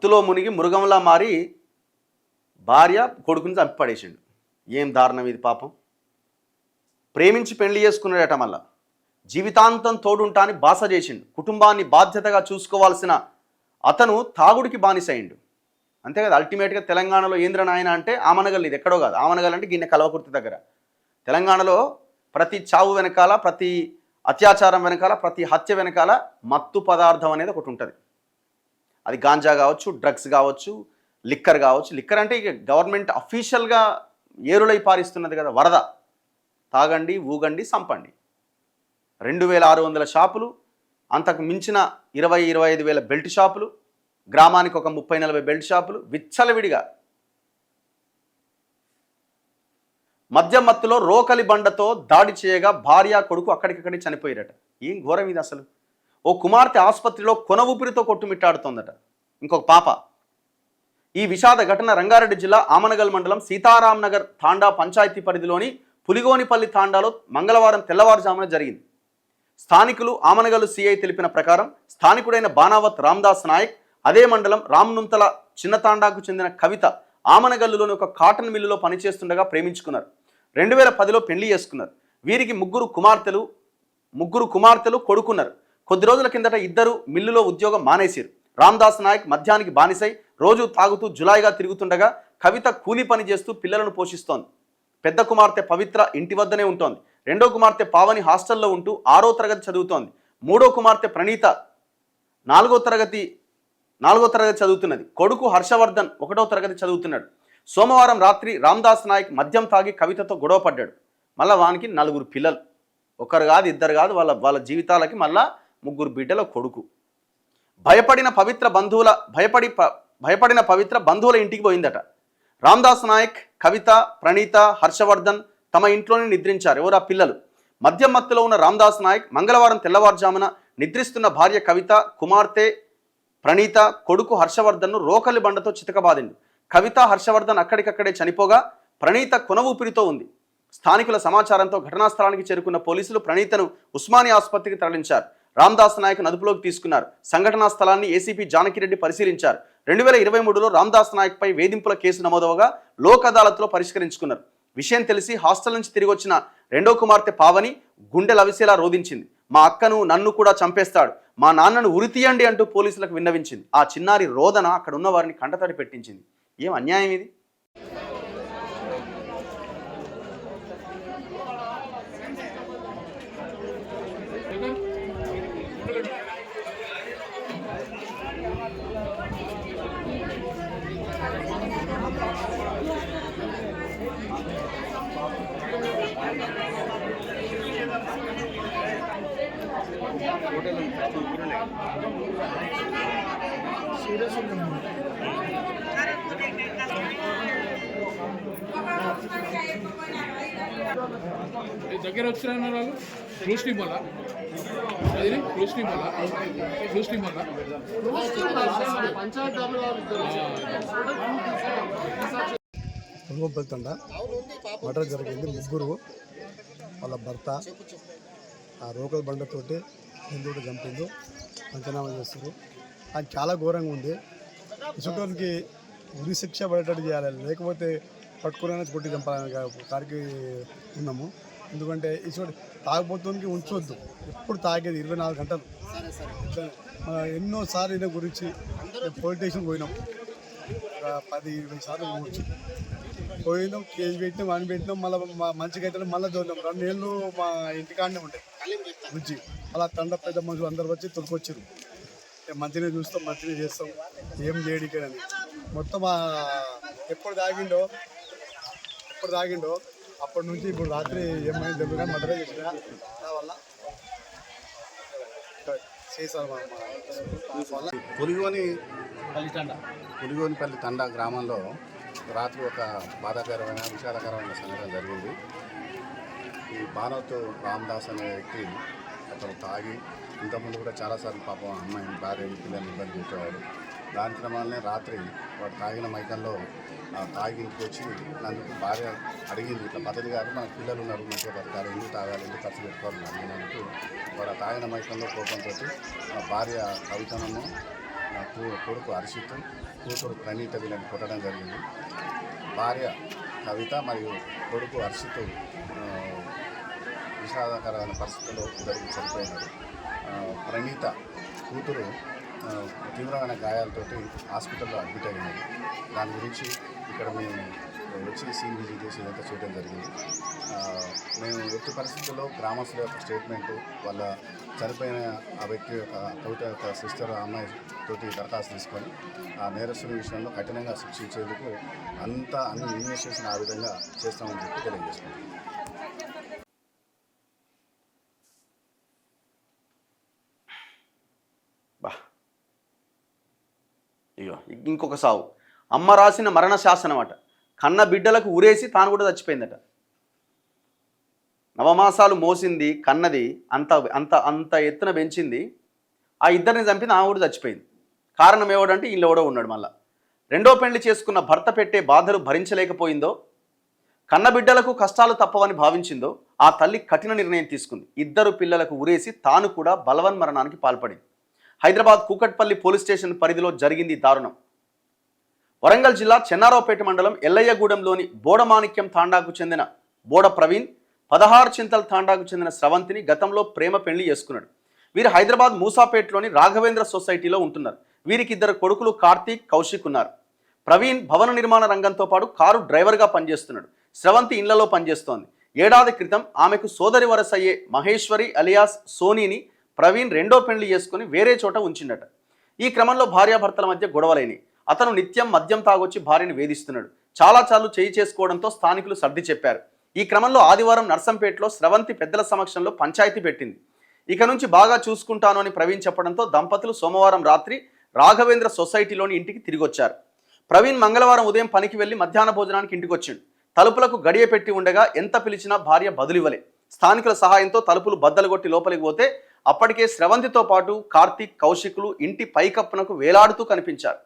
మత్తులో మునిగి మృగంలా మారి భార్య కొడుకుని చంపి పడేసిండు. ఏం దారుణం ఇది పాపం. ప్రేమించి పెళ్లి చేసుకున్నాడట, మళ్ళా జీవితాంతం తోడుంటా అని బాస చేసిండు. కుటుంబాన్ని బాధ్యతగా చూసుకోవాల్సిన అతను తాగుడికి బానిసయిండు. అంతే కదా. అల్టిమేట్గా తెలంగాణలో ఏంద్ర నాయన అంటే ఆమనగల్, ఇది ఎక్కడో కాదు. ఆమనగల్ అంటే గిన్నె కల్వకుర్తి దగ్గర. తెలంగాణలో ప్రతి చావు వెనకాల, ప్రతి అత్యాచారం వెనకాల, ప్రతి హత్య వెనకాల మత్తు పదార్థం అనేది ఒకటి ఉంటుంది. అది గాంజా కావచ్చు, డ్రగ్స్ కావచ్చు, లిక్కర్ కావచ్చు. లిక్కర్ అంటే ఇక గవర్నమెంట్ అఫీషియల్గా ఏరులై పారిస్తున్నది కదా, వరద. తాగండి, ఊగండి, సంపండి. 2600 షాపులు, అంతకు మించిన 20-25 వేల బెల్ట్ షాపులు, గ్రామానికి ఒక 30-40 బెల్ట్ షాపులు విచ్చలవిడిగా. మద్యం మత్తులో రోకలి బండతో దాడి చేయగా భార్య కొడుకు అక్కడికక్కడి చనిపోయారట. ఏం ఘోరం ఇది అసలు. ఓ కుమార్తె ఆసుపత్రిలో కొన ఊపిరితో కొట్టుమిట్టాడుతోందట. ఇంకొక పాప. ఈ విషాద ఘటన రంగారెడ్డి జిల్లా ఆమనగల్ మండలం సీతారాం నగర్ తాండా పంచాయతీ పరిధిలోని పులిగోనిపల్లి తాండాలో మంగళవారం తెల్లవారుజామున జరిగింది. స్థానికులు ఆమనగల్ సిఐ తెలిపిన ప్రకారం స్థానికుడైన బానావత్ రామ్దాస్ నాయక్, అదే మండలం రామ్నుంతల చిన్నతాండాకు చెందిన కవిత ఆమనగల్లులోని ఒక కాటన్ మిల్లులో పనిచేస్తుండగా ప్రేమించుకున్నారు. 2010లో పెళ్లి చేసుకున్నారు. వీరికి ముగ్గురు కుమార్తెలు కొడుకున్నారు. కొద్ది రోజుల కిందట ఇద్దరు మిల్లులో ఉద్యోగం మానేశారు. రామ్దాస్ నాయక్ మద్యానికి బానిసై రోజు తాగుతూ జులాయిగా తిరుగుతుండగా కవిత కూలీ పని చేస్తూ పిల్లలను పోషిస్తోంది. పెద్ద కుమార్తె పవిత్ర ఇంటి వద్దనే ఉంటోంది. రెండో కుమార్తె పావని హాస్టల్లో ఉంటూ 6వ తరగతి చదువుతోంది. మూడో కుమార్తె ప్రణీత 4వ తరగతి చదువుతున్నది. కొడుకు హర్షవర్ధన్ 1వ తరగతి చదువుతున్నాడు. సోమవారం రాత్రి రామ్దాస్ నాయక్ మద్యం తాగి కవితతో గొడవ పడ్డాడు. మళ్ళీ వానికి 4 పిల్లలు, ఒకరు కాదు, ఇద్దరు కాదు, వాళ్ళ జీవితాలకి మళ్ళా 3 బిడ్డల కొడుకు. భయపడిన పవిత్ర బంధువుల ఇంటికి పోయిందట. రామ్దాస్ నాయక్, కవిత, ప్రణీత, హర్షవర్ధన్ తమ ఇంట్లోనే నిద్రించారు. ఎవరు ఆ పిల్లలు? మద్యం మత్తులో ఉన్న రామ్దాస్ నాయక్ మంగళవారం తెల్లవారుజామున నిద్రిస్తున్న భార్య కవిత, కుమార్తె ప్రణీత, కొడుకు హర్షవర్ధన్ను రోకలి బండతో చితకబాదిండు. కవిత, హర్షవర్ధన్ అక్కడికక్కడే చనిపోగా ప్రణీత కొన ఊపిరితో ఉంది. స్థానికుల సమాచారంతో ఘటనా స్థలానికి చేరుకున్న పోలీసులు ప్రణీతను ఉస్మానియా ఆసుపత్రికి తరలించారు. రామ్దాస్ నాయక్ అదుపులోకి తీసుకున్నారు. సంఘటనా స్థలాన్ని ఏసీపీ జానకిరెడ్డి పరిశీలించారు. 2023లో రామ్దాస్ నాయక్ పై వేధింపుల కేసు నమోదవగా లోక్ అదాలత్లో పరిష్కరించుకున్నారు. విషయం తెలిసి హాస్టల్ నుంచి తిరిగి వచ్చిన రెండో కుమార్తె పావని గుండె లవిసేలా రోధించింది. మా అక్కను, నన్ను కూడా చంపేస్తాడు, మా నాన్నను ఉరితీయండి అంటూ పోలీసులకు విన్నవించింది. ఆ చిన్నారి రోదన అక్కడ ఉన్న వారిని కంటతడి పెట్టించింది. ఏం అన్యాయం ఇది. దగ్గర వచ్చిన వాళ్ళు రోషిని మళ్ళా పులిగొంపల్లి మర్డర్ జరిగింది. ముగ్గురు వాళ్ళ భర్త ఆ రోకల్ బండతోటి హిందువుడు చంపిండు, పంచనామా చేస్తారు. అది చాలా ఘోరంగా ఉంది. ఇసుటోనికి ఉరి శిక్ష పడేటట్టు చేయాలి, లేకపోతే పట్టుకునే కొట్టి చంపాలని కారికి ఉన్నాము. ఎందుకంటే ఇసుడు తాగిపోతునికి ఉంచొద్దు. ఎప్పుడు తాగేది 24 గంటలు. ఎన్నోసార్లు ఈయన గురించి పోలీస్ స్టేషన్ పోయినాం, 10-20 సార్లు పోయినాం, కేసు పెట్టినాం, అని పెట్టినాం. మళ్ళీ మంచిగా అయితే మళ్ళీ దోన్నాం. 2 ఏళ్ళు మా ఇంటికాడనే ఉంటాయి గురించి. అలా తండ పెద్ద మనుషులు అందరు వచ్చి తొలికొచ్చారు. మంచిగా చూస్తాం, మంచిగా చేస్తాం, ఏం చేయడికేనని మొత్తం ఎప్పుడు తాగిండో అప్పటి నుంచి ఇప్పుడు రాత్రి ఏమైంది తెలియదు కానీ మర్డర్ చేసిన వల్ల చేశారు. పులిగోనిపల్లి తండా గ్రామంలో రాత్రి ఒక బాధాకరమైన, విషాదకరమైన సంఘటన జరిగింది. ఈ బానవత్ రామ్దాస్ అనే వ్యక్తి అతను తాగి ఇంతకుముందు కూడా చాలాసార్లు పాపం అమ్మాయిని, భార్యని, పిల్లల్ని ఇబ్బంది చేసేవాడు. దాని క్రమాలనే రాత్రి వాడు తాగిన మైకంలో తాగి ఇంటికి వచ్చి నన్ను భార్య అడిగింది, ఇట్లా పద్ధతి కాదు, మనకు పిల్లలు ఉన్నారు, మంచిగా బతకాలి, ఎందుకు తాగాలి, ఎందుకు ఖర్చు పెట్టుకోవాలి అన్నందుకు వాడు తాగిన మైకంలో కోపంతో భార్య కవితనను కొడుకు హర్షిత్, కూతురు ప్రణీత వీళ్ళని కొట్టడం జరిగింది. భార్య కవిత మరియు కొడుకు హర్షిత్ విషాదకరమైన పరిస్థితుల్లో ఇద్దరు చనిపోయినారు. ప్రణీత కూతురు తీవ్రమైన గాయాలతోటి హాస్పిటల్లో అడ్మిట్ అయినది. దాని గురించి ఇక్కడ మేము వచ్చి సీన్ విజిట్ చేసి ఇదంతా చేయడం జరిగింది. మేము ఎట్టి పరిస్థితుల్లో గ్రామస్తుల యొక్క స్టేట్మెంటు, వాళ్ళ చనిపోయిన ఆ వ్యక్తి యొక్క కవిత యొక్క సిస్టర్ అమ్మాయి తోటి దరఖాస్తు తీసుకొని ఆ నేరస్తుల విషయంలో కఠినంగా శిక్షించేందుకు అన్ని ఇన్వెస్టిగేషన్ ఆ విధంగా చేస్తామని చెప్పి తెలియజేస్తున్నాం. ఇగో ఇంకొక సావు. అమ్మ రాసిన మరణ శాసనం అట. కన్న బిడ్డలకు ఊరేసి తాను కూడా చచ్చిపోయిందట. నవమాసాలు మోసింది, కన్నది, అంత అంత అంత ఎత్తున పెంచింది. ఆ ఇద్దరిని చంపింది, ఆమె కూడా చచ్చిపోయింది. కారణం ఏమిటంటే వీళ్ళు ఎవడో ఉన్నాడు. మళ్ళా రెండో పెళ్లి చేసుకున్న భర్త పెట్టే బాధలు భరించలేకపోయిందో, కన్న బిడ్డలకు కష్టాలు తప్పవని భావించిందో ఆ తల్లి కఠిన నిర్ణయం తీసుకుంది. ఇద్దరు పిల్లలకు ఊరేసి తాను కూడా బలవన్మరణానికి పాల్పడింది. హైదరాబాద్ కూకట్పల్లి పోలీస్ స్టేషన్ పరిధిలో జరిగింది దారుణం. వరంగల్ జిల్లా చెన్నారావుపేట మండలం ఎల్లయ్యగూడెంలోని బోడమాణిక్యం తాండాకు చెందిన బోడ ప్రవీణ్, 16 చింతల తాండాకు చెందిన స్రవంతిని గతంలో ప్రేమ పెళ్లి చేసుకున్నాడు. వీరు హైదరాబాద్ మూసాపేటలోని రాఘవేంద్ర సొసైటీలో ఉంటున్నారు. వీరికి ఇద్దరు కొడుకులు కార్తీక్, కౌశిక్ ఉన్నారు. ప్రవీణ్ భవన నిర్మాణ రంగంతో పాటు కారు డ్రైవర్గా పనిచేస్తున్నాడు. స్రవంతి ఇళ్లలో పనిచేస్తోంది. ఏడాది క్రితం ఆమెకు సోదరి వరస అయ్యే మహేశ్వరి అలియాస్ సోనీని ప్రవీణ్ రెండో పెళ్లి చేసుకుని వేరే చోట ఉంచిండట. ఈ క్రమంలో భార్యాభర్తల మధ్య గొడవలైనవి. అతను నిత్యం మద్యం తాగొచ్చి భార్యను వేధిస్తున్నాడు. చాలాసార్లు చేయి చేసుకోవడంతో స్థానికులు సర్ది చెప్పారు. ఈ క్రమంలో ఆదివారం నర్సంపేటలో స్రవంతి పెద్దల సమక్షంలో పంచాయతీ పెట్టింది. ఇక నుంచి బాగా చూసుకుంటాను అని ప్రవీణ్ చెప్పడంతో దంపతులు సోమవారం రాత్రి రాఘవేంద్ర సొసైటీలోని ఇంటికి తిరిగొచ్చారు. ప్రవీణ్ మంగళవారం ఉదయం పనికి వెళ్లి మధ్యాహ్న భోజనానికి ఇంటికి వచ్చిండు. తలుపులకు గడియ పెట్టి ఉండగా ఎంత పిలిచినా భార్య బదులివ్వలే. స్థానికుల సహాయంతో తలుపులు బద్దలు కొట్టి లోపలికి పోతే అప్పటికే స్రవంతితో పాటు కార్తీక్, కౌశిక్లు ఇంటి పైకప్పునకు వేలాడుతూ కనిపించారు.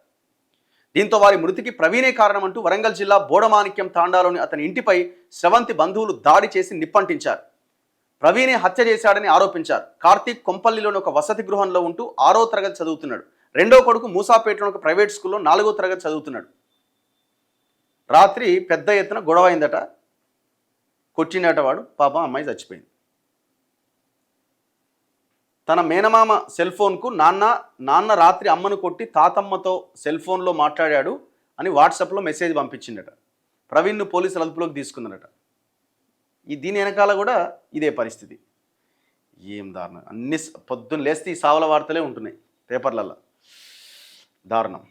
దీంతో వారి మృతికి ప్రవీణే కారణమంటూ వరంగల్ జిల్లా బోడమాణిక్యం తాండాలోని అతని ఇంటిపై స్రవంతి బంధువులు దాడి చేసి నిప్పంటించారు. ప్రవీణే హత్య చేశాడని ఆరోపించారు. కార్తీక్ కొంపల్లిలోని ఒక వసతి గృహంలో ఉంటూ 6వ తరగతి చదువుతున్నాడు. రెండో కొడుకు మూసాపేటలోని ఒక ప్రైవేట్ స్కూల్లో 4వ తరగతి చదువుతున్నాడు. రాత్రి పెద్ద ఎత్తున గొడవ అయిందట. కొట్టినట వాడు. పాపం అమ్మాయి చచ్చిపోయింది. తన మేనమామ సెల్ ఫోన్కు నాన్న రాత్రి అమ్మను కొట్టి తాతమ్మతో సెల్ ఫోన్లో మాట్లాడాడు అని వాట్సాప్లో మెసేజ్ పంపించిండట. ప్రవీణ్ను పోలీసులు అదుపులోకి తీసుకున్నారట. దీని వెనకాల కూడా ఇదే పరిస్థితి. ఏం దారుణం. అన్ని పొద్దున్న లేస్తే ఈ సావుల వార్తలే ఉంటున్నాయి పేపర్లలో. దారుణం.